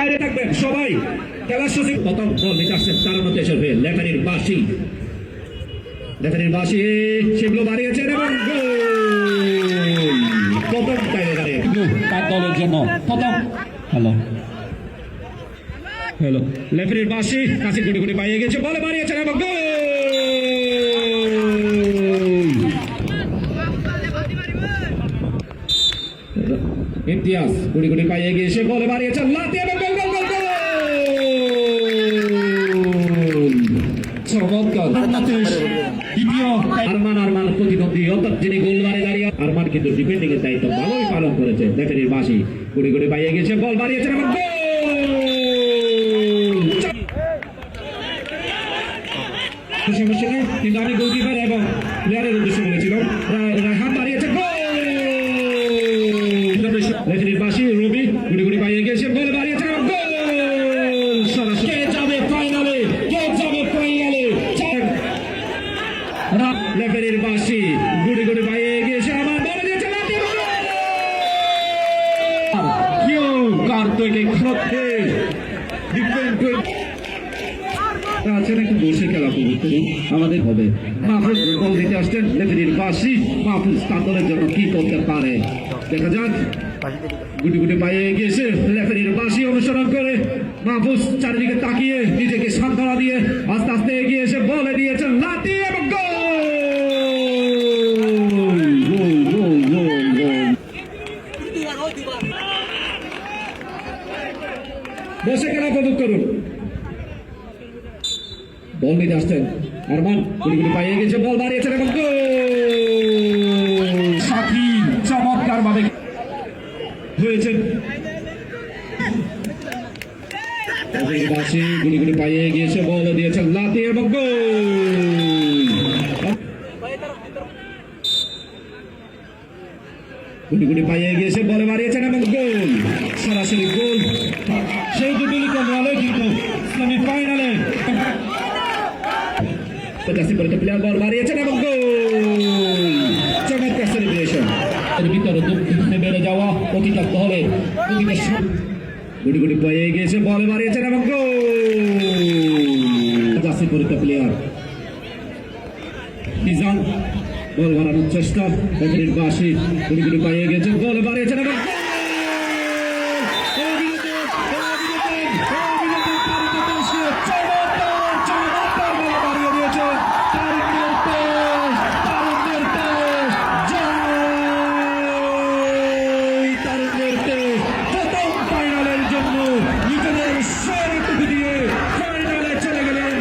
বাইরে থাকবেন সবাই। খেলার সুযোগ প্রথম বল নিতে আসছেন তার মধ্যে এসে লেফারির বাঁশি, লেফারির বাঁশি সেগুলো বাড়িয়েছেন এবং প্রথম টাইগারে তার দলের জন্য প্রথম। হ্যালো হ্যালো লেফারির বাঁশি কাছে গুটি গুটি পাইয়ে গেছে, বলে বাড়িয়েছেন এবং গোল। ইমতিয়াজ গুটি গুটি পাইয়ে গিয়েছে, বলে বাড়িয়েছেন লাতি এবং গোল গোল গোল গোল। চমৎকার দ্বিতীয় আরমান প্রতিদ্বন্দ্বী অর্থাৎ যিনি গোল বারে দাঁড়িয়ে আরমান কিন্তু ডিফেন্ডিং এর দায়িত্ব ভালোই পালন করেছে। লেফারির বাঁশি গুটি গুটি পাইয়ে গেছে, বল বাড়িয়েছেন এবং গোল। সমস্যা নেই, কিন্তু আমি গোলকিপার এবং প্লেয়ারের উদ্দেশ্যে বলেছিলাম রায়হান বাড়িয়েছে গোল। লেফারির বাঁশি রবি গুটি গুটি পাইয়ে গেছে, বল বাড়িয়েছে এবং গোল। সরাসরি কে যাবে ফাইনালে, কে যাবে ফাইনালে। লেফারির বাঁশি গুটি গুটি পাইয়ে গিয়েছে, আমার বলে দিয়েছে লাতি এবং গোল। কেউ কার্তিক খেলতে ডিফেন্ড আছেন একটু বসে খেলা উপভোগ করুন, আমাদের হবে। মাহফুজ বল দিতে আসছেন, লেফারির বাঁশি মাহফুজ তার দলের জন্য কি করতে পারে দেখা যাক। গুটি গুটি পাইয়ে গিয়েছে, লেফারির বাঁশি অনুসরণ করে মাহফুজ চারিদিকে তাকিয়ে নিজেকে সান্ত্বনা দিয়ে আস্তে আস্তে এগিয়ে এসে বলে দিয়েছেন লাতি এবং গোল। গোল গোল গোল গোল। বসে খেলা উপভোগ করুন। বল নিতে আসছেন আরমান গুলি গুলি পাইয়ে গেছে, বল বাড়িয়েছেন এবং গোল। সাকি চমৎকার ভাবে হয়েছেন। গুলি গুলি পাইয়ে গিয়েছে, বল দিয়েছেন লাতি এবং গোল। গুলি গুলি পাইয়ে গিয়েছে, বলে বাড়িয়েছেন এবং গোল। সরাসরি গোল। সেই দুটি রলে কিন্তু সেমিফাইনালে প্লেয়ার বল বাড়িয়েছেন এবং গোল। চমৎকার সেলিব্রেশন। এর ভিতরে বেড়ে যাওয়া অতিরিক্ত হলে গুটি গুটি পাইয়ে গিয়েছে, বল বাড়িয়েছেন এবং গোল। জাসি পরিতা প্লেয়ার নিজাম বল বাড়ানোর চেষ্টা, লেফারির বাঁশি গুটি গুটি পাইয়ে গেছে, বল বাড়িয়েছেন এবং ফাইনালের জন্য নিজেদের সেরা টুপি দিয়ে ফাইনালে চলে গেলেন।